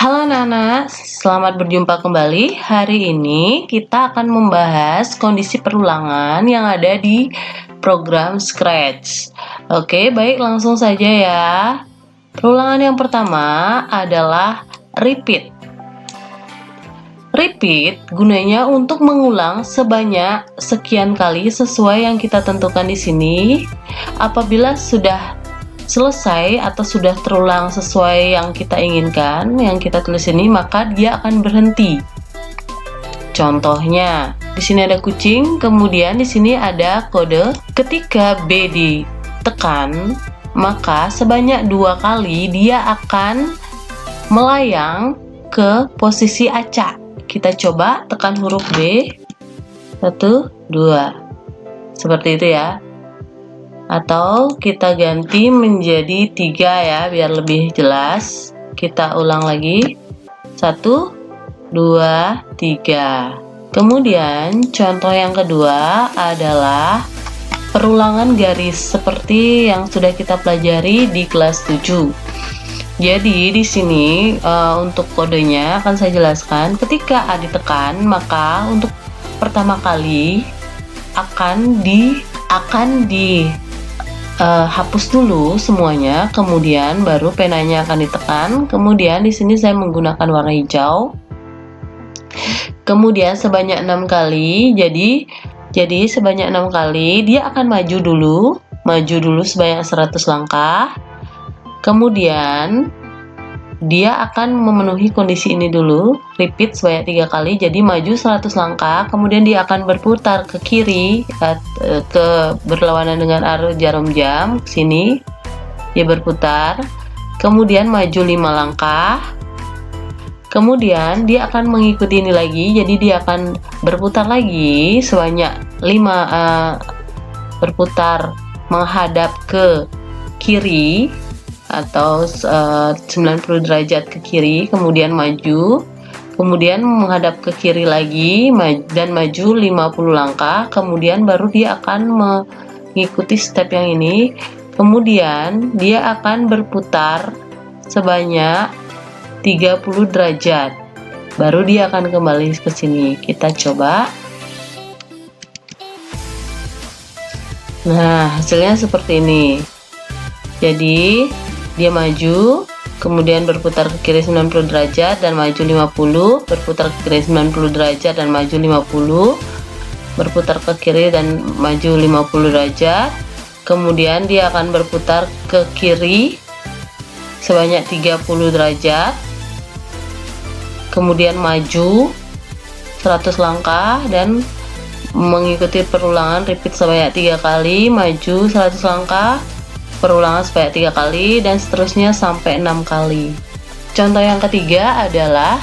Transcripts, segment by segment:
Halo anak-anak, selamat berjumpa kembali. Hari ini kita akan membahas kondisi perulangan yang ada di program Scratch. Oke, baik, langsung saja ya. Perulangan yang pertama adalah repeat. Repeat gunanya untuk mengulang sebanyak sekian kali sesuai yang kita tentukan di sini. Apabila sudah selesai atau sudah terulang sesuai yang kita inginkan, yang kita tulis ini, maka dia akan berhenti. Contohnya, di sini ada kucing, kemudian di sini ada kode. Ketika B ditekan, maka sebanyak 2 kali dia akan melayang ke posisi acak. Kita coba tekan huruf B. 1, 2. Seperti itu ya. Atau kita ganti menjadi 3 ya, biar lebih jelas. Kita ulang lagi. 1, 2, 3. Kemudian contoh yang kedua adalah perulangan garis seperti yang sudah kita pelajari di kelas 7. Jadi di sini untuk kodenya akan saya jelaskan. Ketika A ditekan, maka untuk pertama kali akan hapus dulu semuanya, kemudian baru penanya akan ditekan. Kemudian di sini saya menggunakan warna hijau. Kemudian sebanyak 6 kali. Jadi sebanyak 6 kali dia akan maju dulu sebanyak 100 langkah. Kemudian dia akan memenuhi kondisi ini dulu, repeat sebanyak 3 kali, jadi maju 100 langkah, kemudian dia akan berputar ke kiri, ke berlawanan dengan arah jarum jam, ke sini, dia berputar, kemudian maju 5 langkah, kemudian dia akan mengikuti ini lagi, jadi dia akan berputar lagi sebanyak 5, berputar menghadap ke kiri, atau 90 derajat ke kiri, kemudian maju, kemudian menghadap ke kiri lagi dan maju 50 langkah, kemudian baru dia akan mengikuti step yang ini, kemudian dia akan berputar sebanyak 30 derajat, baru dia akan kembali ke sini. Kita coba. Nah, hasilnya seperti ini. Jadi dia maju, kemudian berputar ke kiri 90 derajat dan maju 50, berputar ke kiri 90 derajat dan maju 50, berputar ke kiri dan maju 50 derajat, kemudian dia akan berputar ke kiri sebanyak 30 derajat, kemudian maju 100 langkah dan mengikuti perulangan repeat sebanyak 3 kali, maju 100 langkah, perulangan sebanyak 3 kali, dan seterusnya sampai 6 kali. Contoh yang ketiga adalah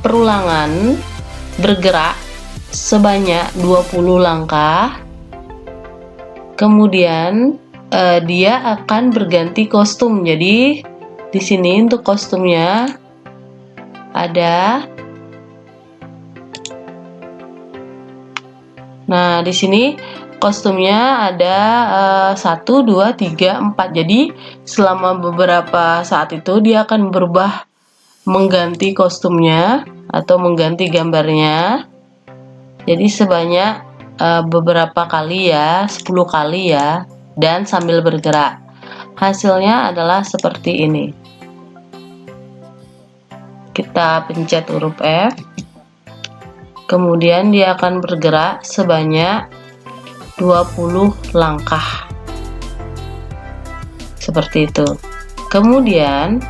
perulangan bergerak sebanyak 20 langkah, kemudian dia akan berganti kostum. Jadi di sini untuk kostumnya ada. Nah, di sini kostumnya ada 1, 2, 3, 4. Jadi selama beberapa saat itu dia akan berubah, mengganti kostumnya atau mengganti gambarnya. Jadi sebanyak beberapa kali ya, 10 kali ya, dan sambil bergerak. Hasilnya adalah seperti ini. Kita pencet huruf F. Kemudian dia akan bergerak sebanyak 20 langkah, seperti itu. Kemudian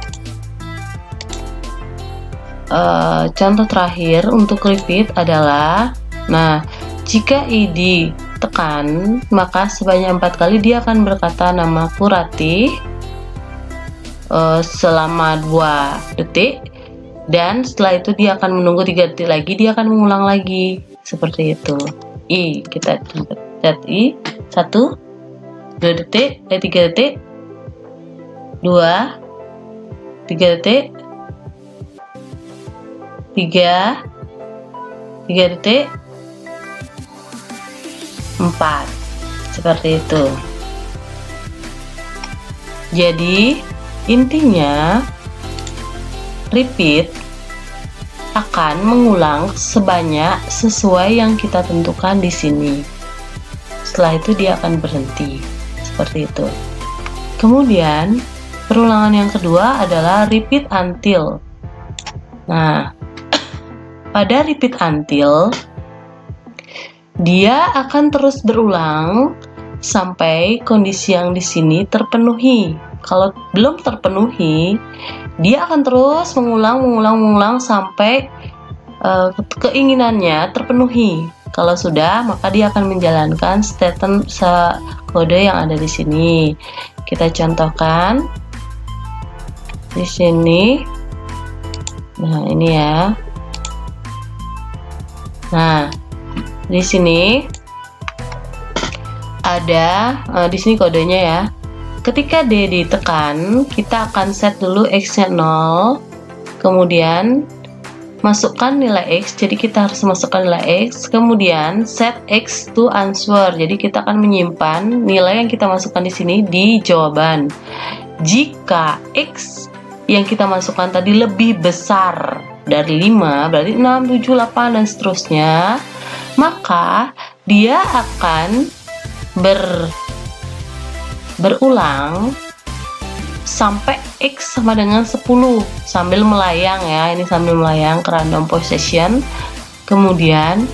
contoh terakhir untuk repeat adalah, nah, jika I ditekan, maka sebanyak 4 kali dia akan berkata namaku Ratih selama 2 detik, dan setelah itu dia akan menunggu 3 detik lagi, dia akan mengulang lagi, seperti itu. I, kita pencet I, 1, 2 detik, 3 detik, 2, 3 detik, 3 detik, 4, seperti itu. Jadi intinya repeat akan mengulang sebanyak sesuai yang kita tentukan di sini. Setelah itu dia akan berhenti, seperti itu. Kemudian perulangan yang kedua adalah repeat until. Nah, pada repeat until dia akan terus berulang sampai kondisi yang di sini terpenuhi. Kalau belum terpenuhi, dia akan terus mengulang sampai keinginannya terpenuhi. Kalau sudah, maka dia akan menjalankan statement kode yang ada di sini. Kita contohkan di sini. Nah, ini ya. Nah, di sini ada di sini kodenya ya. Ketika D ditekan, kita akan set dulu X-nya 0, kemudian masukkan nilai X, jadi kita harus masukkan nilai X, kemudian set X to answer, jadi kita akan menyimpan nilai yang kita masukkan di sini di jawaban. Jika X yang kita masukkan tadi lebih besar dari 5, berarti 6, 7, 8, dan seterusnya, maka dia akan berulang sampai X sama dengan 10 sambil melayang ya, ini sambil melayang ke random position. Kemudian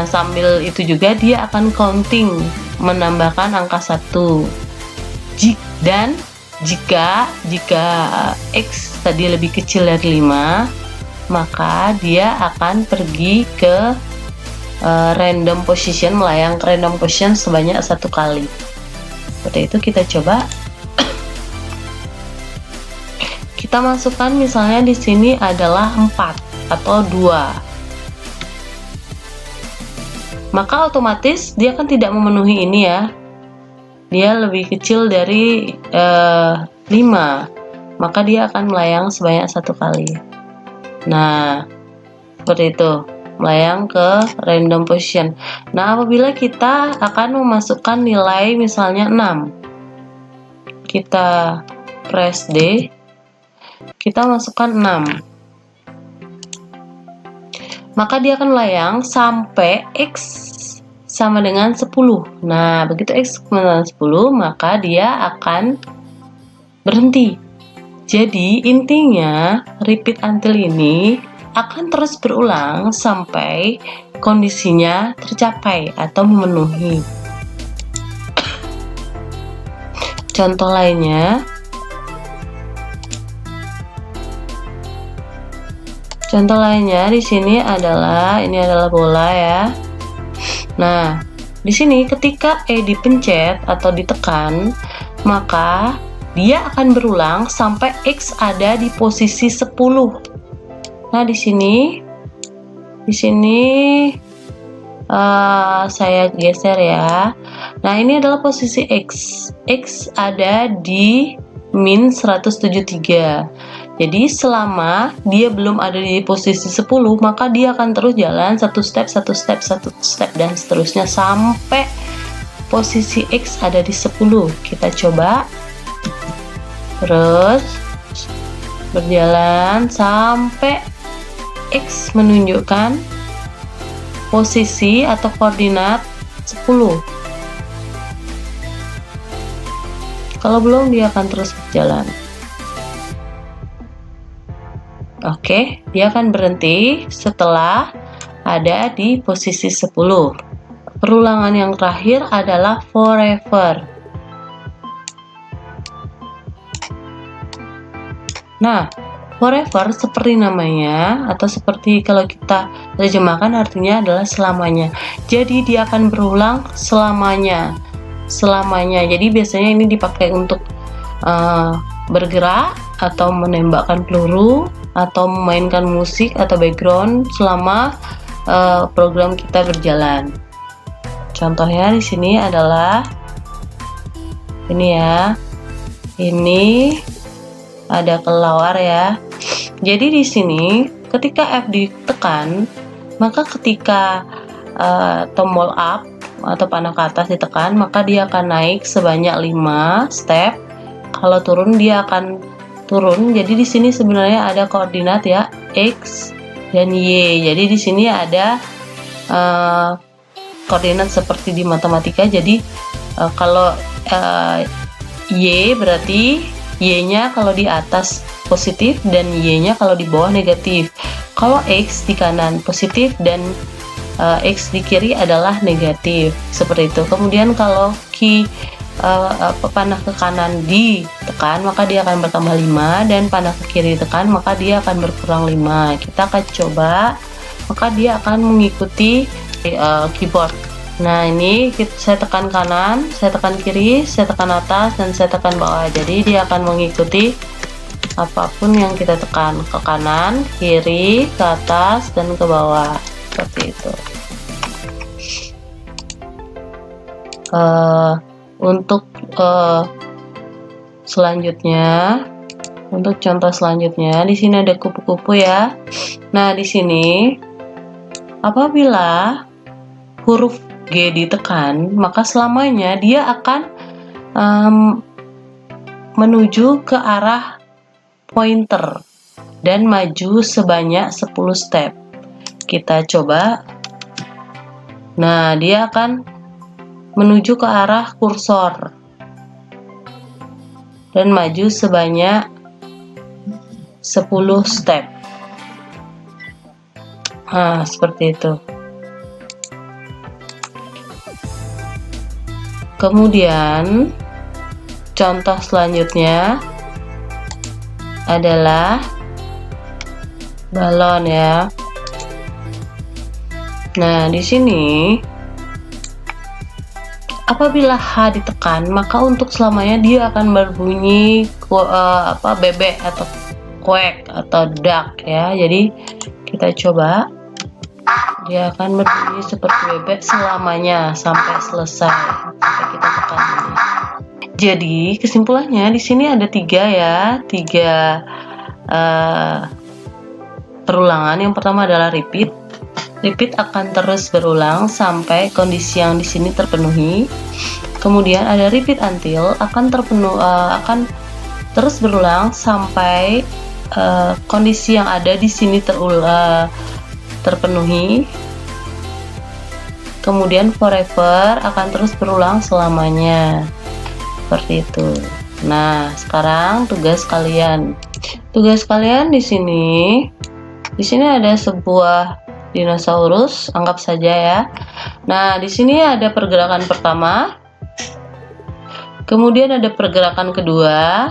sambil itu juga dia akan counting, menambahkan angka 1. Dan jika X tadi lebih kecil dari 5, maka dia akan pergi ke random position, melayang ke random position sebanyak 1 kali. Seperti itu. Kita coba. Kita masukkan misalnya di sini adalah 4 atau 2. Maka otomatis dia kan tidak memenuhi ini ya. Dia lebih kecil dari 5. Maka dia akan melayang sebanyak 1 kali. Nah, seperti itu. Melayang ke random position. Nah, apabila kita akan memasukkan nilai misalnya 6, kita press D, kita masukkan 6, maka dia akan melayang sampai X sama dengan 10. Nah, begitu X sama dengan 10, maka dia akan berhenti. Jadi intinya repeat until ini akan terus berulang sampai kondisinya tercapai atau memenuhi. Contoh lainnya, di sini adalah bola ya. Nah, di sini ketika E dipencet atau ditekan, maka dia akan berulang sampai X ada di posisi 10. Nah, di sini saya geser ya. Nah, ini adalah posisi X. X ada di min 173. Jadi selama dia belum ada di posisi 10, maka dia akan terus jalan satu step dan seterusnya sampai posisi X ada di 10. Kita coba. Terus berjalan sampai X menunjukkan posisi atau koordinat 10. Kalau belum, dia akan terus berjalan. Oke, dia akan berhenti setelah ada di posisi 10. Perulangan yang terakhir adalah forever. Nah, forever seperti namanya, atau seperti kalau kita terjemahkan artinya adalah selamanya. Jadi dia akan berulang selamanya. Jadi biasanya ini dipakai untuk bergerak atau menembakkan peluru atau memainkan musik atau background selama program kita berjalan. Contohnya di sini adalah ini ya. Ini ada kelelawar ya. Jadi di sini ketika F ditekan, maka ketika tombol up atau panah ke atas ditekan, maka dia akan naik sebanyak 5 step. Kalau turun dia akan turun. Jadi di sini sebenarnya ada koordinat ya, X dan Y. Jadi di sini ada koordinat seperti di matematika. Jadi kalau Y berarti Y-nya kalau di atas positif dan Y-nya kalau di bawah negatif. Kalau X di kanan positif dan X di kiri adalah negatif, seperti itu. Kemudian kalau panah ke kanan ditekan maka dia akan bertambah 5, dan panah ke kiri ditekan maka dia akan berkurang 5. Kita akan coba, maka dia akan mengikuti keyboard. Nah, ini saya tekan kanan, saya tekan kiri, saya tekan atas, dan saya tekan bawah. Jadi dia akan mengikuti apapun yang kita tekan, ke kanan, kiri, ke atas, dan ke bawah, seperti itu. Untuk selanjutnya, untuk contoh selanjutnya, di sini ada kupu-kupu ya. Nah, di sini apabila huruf G ditekan, maka selamanya dia akan menuju ke arah pointer dan maju sebanyak 10 step. Kita coba. Nah, dia akan menuju ke arah kursor dan maju sebanyak 10 step. Nah, seperti itu. Kemudian contoh selanjutnya adalah balon ya. Nah, di sini apabila H ditekan, maka untuk selamanya dia akan berbunyi bebek atau quack atau duck ya. Jadi kita coba. Dia akan berbunyi seperti bebek selamanya sampai selesai, sampai kita tekan ini. Jadi kesimpulannya di sini ada tiga perulangan. Yang pertama adalah repeat. Repeat akan terus berulang sampai kondisi yang di sini terpenuhi. Kemudian ada repeat until, akan terus berulang sampai kondisi yang ada di sini terpenuhi. Kemudian forever akan terus berulang selamanya, seperti itu. Nah, sekarang tugas kalian. Tugas kalian di sini ada sebuah dinosaurus, anggap saja ya. Nah, di sini ada pergerakan pertama, kemudian ada pergerakan kedua,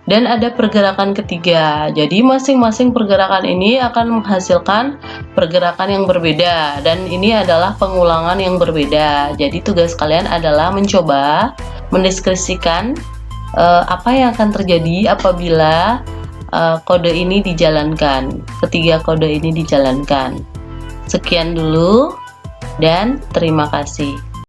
dan ada pergerakan ketiga. Jadi masing-masing pergerakan ini akan menghasilkan pergerakan yang berbeda, dan ini adalah pengulangan yang berbeda. Jadi tugas kalian adalah mencoba mendeskripsikan apa yang akan terjadi apabila kode ini dijalankan, ketiga kode ini dijalankan. Sekian dulu dan terima kasih.